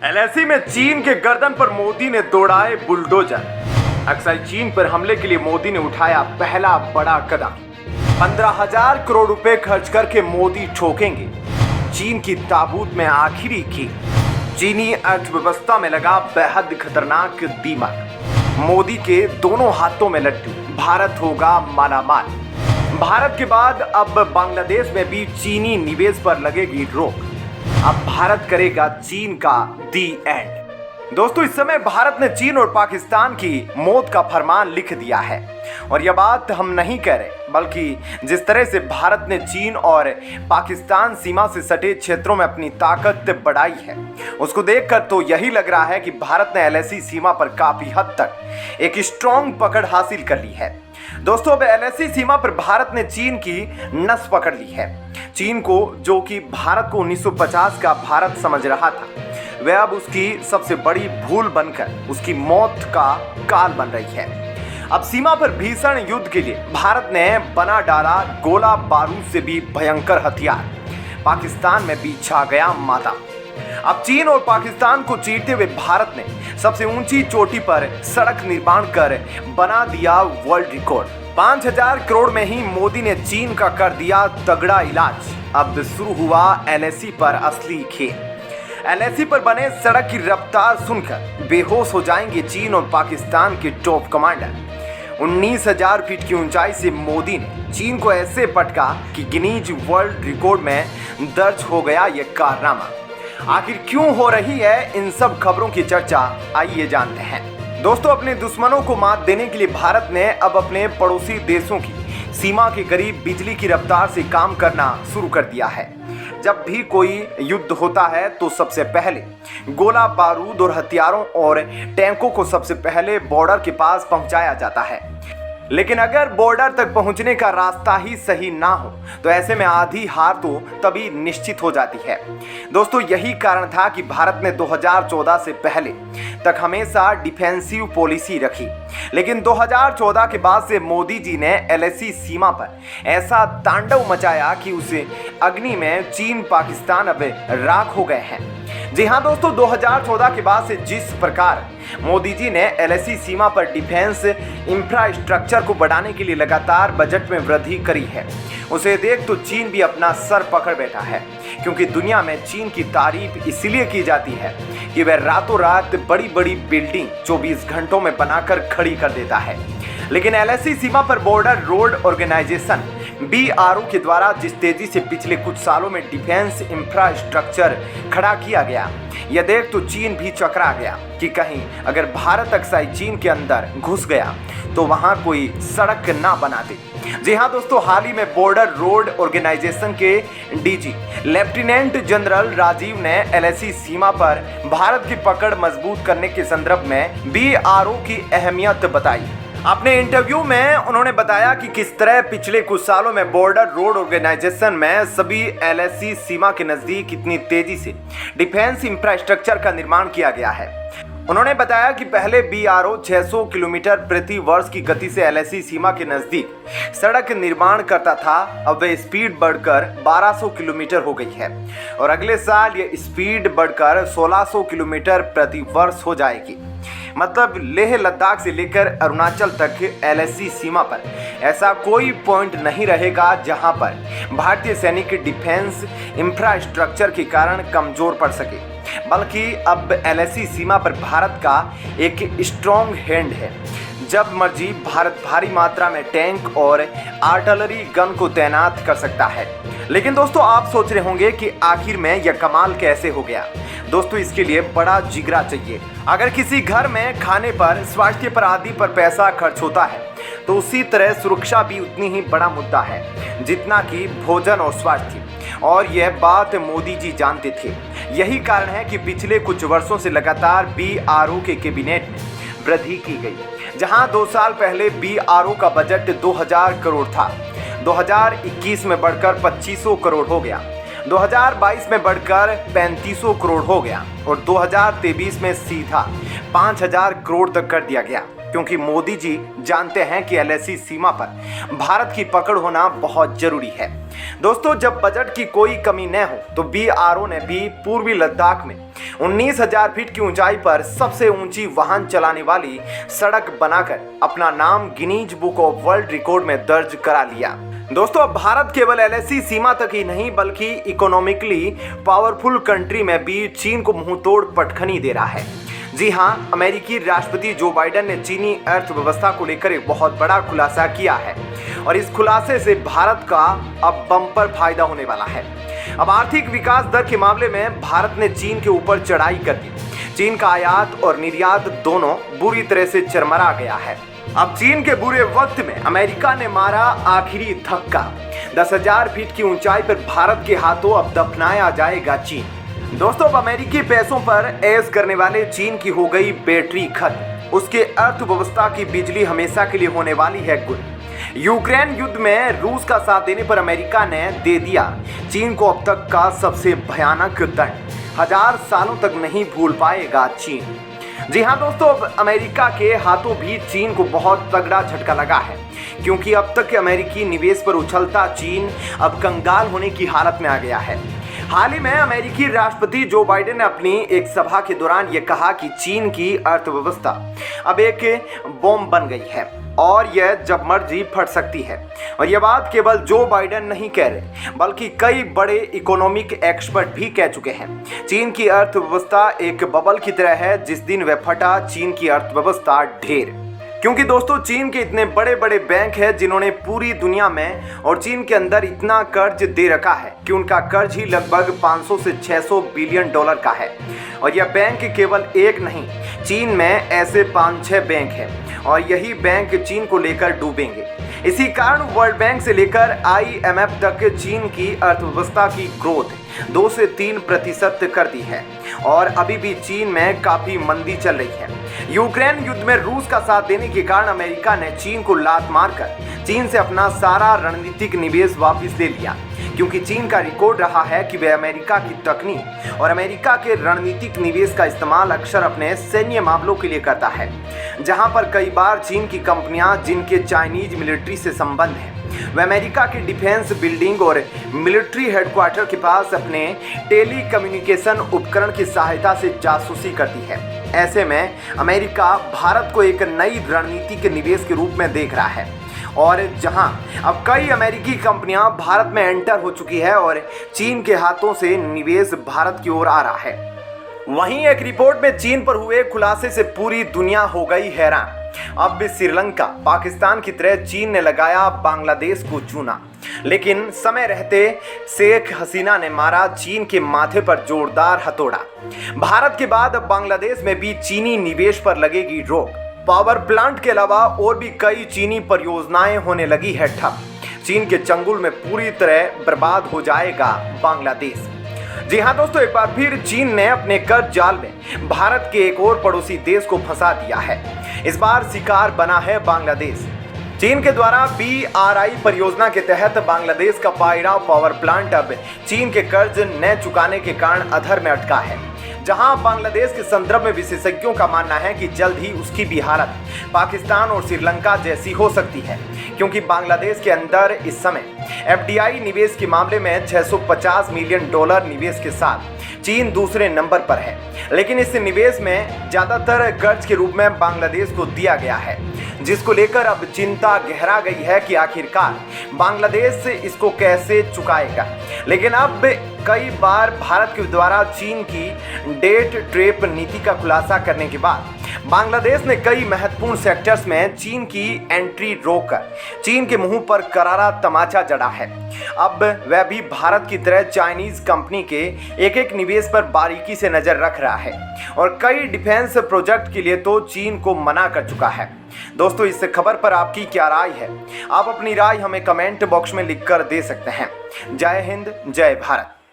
LAC में चीन के गर्दन पर मोदी ने दौड़ाए बुलडोजर। अक्सर चीन पर हमले के लिए मोदी ने उठाया पहला बड़ा कदम। 15,000 करोड़ रुपए खर्च करके मोदी ठोकेंगे चीन की ताबूत में आखिरी की। चीनी अर्थव्यवस्था में लगा बेहद खतरनाक दीमक। मोदी के दोनों हाथों में लड्डू, भारत होगा मालामाल। भारत के बाद अब बांग्लादेश में भी चीनी निवेश पर लगेगी रोक। अब भारत करेगा चीन का दी एंड। दोस्तों, इस समय भारत ने चीन और पाकिस्तान की मौत का फरमान लिख दिया है। और यह बात हम नहीं कह रहे, बल्कि जिस तरह से भारत ने चीन और पाकिस्तान सीमा से सटे क्षेत्रों में अपनी ताकत बढ़ाई है, उसको देखकर तो यही लग रहा है कि भारत ने एलएसी सीमा पर काफी हद तक एक स्ट्रॉन्ग पकड़ हासिल कर ली है। दोस्तों, अब एलएसी सीमा पर भारत ने चीन की नस पकड़ ली है। चीन को, जो कि भारत को 1950 का भारत समझ रहा था, वह अब उसकी सबसे बड़ी भूल बनकर उसकी मौत का काल बन रही है। अब सीमा पर भीषण युद्ध के लिए भारत ने बना डाला गोला बारूद से भी भयंकर हथियार। पाकिस्तान में भी छा गया माता। अब चीन और पाकिस्तान को चीरते हुए भारत ने सबसे ऊंची चोटी पर सड़क निर्माण कर बना दिया वर्ल्ड रिकॉर्ड। 5,000 करोड़ में ही मोदी ने चीन का कर दिया तगड़ा इलाज। अब शुरू हुआ एलएसी पर असली खेल। एलएसी पर बने सड़क की रफ्तार सुनकर बेहोश हो जाएंगे चीन और पाकिस्तान के टॉप कमांडर। 19,000 फीट की ऊंचाई से मोदी ने चीन को ऐसे पटका कि गिनीज वर्ल्ड रिकॉर्ड में दर्ज हो गया यह कारनामा। आखिर क्यों हो रही है इन सब खबरों की चर्चा, आइए जानते हैं। दोस्तों, अपने दुश्मनों को मात देने के लिए भारत ने अब अपने पड़ोसी देशों की सीमा के करीब बिजली की रफ्तार से काम करना शुरू कर दिया है। जब भी कोई युद्ध होता है तो सबसे पहले गोला बारूद और हथियारों और टैंकों को सबसे पहले बॉर्डर के पास पहुंचाया जाता है। लेकिन अगर बॉर्डर तक पहुंचने का रास्ता ही सही ना हो तो ऐसे में आधी हार तो तभी निश्चित हो जाती है। दोस्तों, यही कारण था कि भारत ने 2014 से पहले तक हमेशा डिफेंसिव पॉलिसी रखी। लेकिन 2014 के बाद से मोदी जी ने एलएसी सीमा पर ऐसा तांडव मचाया कि उसे अग्नि में चीन पाकिस्तान अब राख हो गए हैं। जी हाँ दोस्तों, 2014 के बाद से जिस प्रकार मोदी जी ने एलएसी सीमा पर डिफेंस इंफ्रास्ट्रक्चर को बढ़ाने के लिए लगातार बजट में वृद्धि करी है, उसे देख तो चीन भी अपना सर पकड़ बैठा है। क्योंकि दुनिया में चीन की तारीफ इसलिए की जाती है कि वह रातों रात बड़ी बड़ी बिल्डिंग 24 घंटों में बनाकर खड़ी कर देता है। लेकिन एलएसी सीमा पर बॉर्डर रोड ऑर्गेनाइजेशन BRO के द्वारा जिस तेजी से पिछले कुछ सालों में डिफेंस इंफ्रास्ट्रक्चर खड़ा किया गया, यह देख तो चीन भी चकरा गया कि कहीं अगर भारत अक्साई चीन के अंदर घुस गया तो वहां कोई सड़क ना बना दे। जी हाँ दोस्तों, हाल ही में बॉर्डर रोड ऑर्गेनाइजेशन के DG लेफ्टिनेंट जनरल राजीव ने एलएसी सीमा पर भारत की पकड़ मजबूत करने के संदर्भ में BRO की अहमियत बताई। अपने इंटरव्यू में उन्होंने बताया कि किस तरह पिछले कुछ सालों में बॉर्डर रोड ऑर्गेनाइजेशन में सभी एलएसी सीमा के नजदीक इतनी तेजी से डिफेंस इंफ्रास्ट्रक्चर का निर्माण किया गया है। उन्होंने बताया कि पहले BRO 600 किलोमीटर प्रति वर्ष की गति से एलएसी सीमा के नजदीक सड़क निर्माण करता था। अब वह स्पीड बढ़कर 1200 किलोमीटर हो गई है और अगले साल यह स्पीड बढ़कर 1600 किलोमीटर प्रति वर्ष हो जाएगी। मतलब लेह लद्दाख से लेकर अरुणाचल तक एलएसी सीमा पर ऐसा कोई पॉइंट नहीं रहेगा जहां पर भारतीय सैनिक डिफेंस इंफ्रास्ट्रक्चर के कारण कमजोर पड़ सके, बल्कि अब एलएसी सीमा पर भारत का एक स्ट्रॉन्ग हैंड है। जब मर्जी भारत भारी मात्रा में टैंक और आर्टिलरी गन को तैनात कर सकता है। लेकिन दोस्तों, आप सोच रहे होंगे कि आखिर में यह कमाल कैसे हो गया। दोस्तों, इसके लिए बड़ा जिगरा चाहिए। अगर किसी घर में खाने पर, स्वास्थ्य पर आदि पर पैसा खर्च होता है तो उसी तरह सुरक्षा भी उतनी ही बड़ा मुद्दा है जितना कि भोजन और स्वास्थ्य। और यह बात मोदी जी जानते थे। यही कारण है कि पिछले कुछ वर्षों से लगातार BRO के कैबिनेट में वृद्धि की गई। जहां 2 साल पहले BRO का बजट 2,000 करोड़ था, 2021 में बढ़कर 2,500 करोड़ हो गया, 2022 में बढ़कर 3,500 करोड़ हो गया और 2023 में सीधा 5,000 करोड़ तक कर दिया गया। क्योंकि मोदी जी जानते हैं कि एलएसी सीमा पर भारत की पकड़ होना बहुत जरूरी है। दोस्तों, जब बजट की कोई कमी न हो तो बीआरओ ने भी पूर्वी लद्दाख में 19,000 फीट की ऊंचाई पर सबसे ऊंची वाहन चलाने वाली सड़क बनाकर अपना नाम Guinness book of world record में दर्ज करा लिया। दोस्तों, अब भारत केवल एलएसी सीमा तक ही नहीं बल्कि इकोनॉमिकली पावरफुल कंट्री में भी चीन को मुंहतोड़ पटखनी दे रहा है। जी हां, अमेरिकी राष्ट्रपति जो बाइडेन ने चीनी अर्थव्यवस्था को लेकर एक बहुत बड़ा खुलासा किया है और इस खुलासे से भारत का अब बम्पर फायदा होने वाला है। अब आर्थिक विकास दर के मामले में भारत ने चीन के ऊपर चढ़ाई कर दी। चीन का आयात और निर्यात दोनों बुरी तरह से चरमरा गया है। अब चीन के बुरे वक्त में अमेरिका ने मारा आखिरी धक्का। 10,000 फीट की ऊंचाई पर भारत के हाथों अब दफनाया जाएगा चीन। दोस्तों, अब अमेरिकी पैसों पर ऐश करने वाले चीन की हो गई बैटरी खत्म। उसके अर्थव्यवस्था की बिजली हमेशा के लिए होने वाली है गुल। यूक्रेन युद्ध में रूस का साथ देने पर अमेरिका ने दे दिया चीन को अब तक का सबसे भयानक दंड। 1000 सालों तक नहीं भूल पाएगा चीन। जी हाँ दोस्तों, अब अमेरिका के हाथों भी चीन को बहुत तगड़ा झटका लगा है, क्योंकि अब तक के अमेरिकी निवेश पर उछलता चीन अब कंगाल होने की हालत में आ गया है। हाल ही में अमेरिकी राष्ट्रपति जो बाइडेन ने अपनी एक सभा के दौरान ये कहा कि चीन की अर्थव्यवस्था अब एक बॉम्ब बन गई है और यह जब मर्जी फट सकती है। और यह बात केवल जो बाइडेन नहीं कह रहे बल्कि कई बड़े इकोनॉमिक एक्सपर्ट भी कह चुके हैं। चीन की अर्थव्यवस्था एक बबल की तरह है, जिस दिन वह फटा चीन की अर्थव्यवस्था ढेर। क्योंकि दोस्तों, चीन के इतने बड़े बड़े बैंक हैं जिन्होंने पूरी दुनिया में और चीन के अंदर इतना कर्ज दे रखा है कि उनका कर्ज ही लगभग 500 से 600 बिलियन डॉलर का है। और यह बैंक केवल एक नहीं, चीन में ऐसे 5-6 बैंक हैं और यही बैंक चीन को लेकर डूबेंगे। इसी कारण वर्ल्ड बैंक से लेकर IMF तक चीन की अर्थव्यवस्था की ग्रोथ 2 से 3% कर दी है और अभी भी चीन में काफी मंदी चल रही है। यूक्रेन युद्ध में रूस का साथ देने के कारण अमेरिका ने चीन को लात मारकर चीन से अपना सारा रणनीतिक निवेश वापस ले लिया, क्योंकि चीन का रिकॉर्ड रहा है कि वह अमेरिका की तकनीक और अमेरिका के रणनीतिक निवेश का इस्तेमाल अक्सर अपने सैन्य मामलों के लिए करता है, जहां पर कई बार चीन की कंपनियां जिनके चाइनीज मिलिट्री से संबंध है वह अमेरिका की डिफेंस बिल्डिंग और मिलिट्री हेडक्वार्टर के पास अपने टेली कम्युनिकेशन उपकरण की सहायता से जासूसी करती है। ऐसे में अमेरिका भारत को एक नई रणनीतिक निवेश के रूप में देख रहा है और जहां अब कई अमेरिकी कंपनियां भारत में एंटर हो चुकी है और चीन के हाथों से निवेश भारत की ओर आ रहा है। वहीं एक रिपोर्ट में चीन पर हुए खुलासे से पूरी दुनिया हो गई हैरान। अब भी श्रीलंका, पाकिस्तान की तरह चीन ने लगाया बांग्लादेश को चूना, लेकिन समय रहते शेख हसीना ने मारा चीन के माथे पर जोरदार हथौड़ा। भारत के बाद अब बांग्लादेश में भी चीनी निवेश पर लगेगी रोक। पावर प्लांट के अलावा और भी कई चीनी परियोजनाएं होने लगी है ठप। चीन के चंगुल में पूरी तरह बर्बाद हो जाएगा बांग्लादेश। जी हाँ दोस्तों, एक बार फिर चीन ने अपने कर्ज जाल में भारत के एक और पड़ोसी देश को फंसा दिया है। इस बार शिकार बना है बांग्लादेश। चीन के द्वारा BRI परियोजना के तहत बांग्लादेश का पायराव पावर प्लांट अब चीन के कर्ज न चुकाने के कारण अधर में अटका है, जहां बांग्लादेश के संदर्भ में विशेषज्ञों का मानना है कि जल्द ही उसकी भी हालत पाकिस्तान और श्रीलंका जैसी हो सकती है, क्योंकि बांग्लादेश के अंदर इस समय FDI निवेश के मामले में $650 मिलियन निवेश के साथ चीन दूसरे नंबर पर है। लेकिन इस निवेश में ज्यादातर कर्ज के रूप में बांग्लादेश को दिया गया है, जिसको लेकर अब चिंता गहरा गई है कि आखिरकार बांग्लादेश इसको कैसे चुकाएगा। लेकिन अब कई बार भारत के द्वारा चीन की डेट ट्रैप नीति का खुलासा करने के बाद बांग्लादेश ने कई महत्वपूर्ण सेक्टर्स में चीन की एंट्री रोककर चीन के मुंह पर करारा तमाचा जड़ा है। अब वह भी भारत की तरह चाइनीज कंपनी के एक निवेश पर बारीकी से नजर रख रहा है और कई डिफेंस प्रोजेक्ट के लिए तो चीन को मना कर चुका है। दोस्तों, इस खबर पर आपकी क्या राय है? आप अपनी राय हमें कमेंट बॉक्स में लिखकर दे सकते हैं। जय हिंद, जय भारत।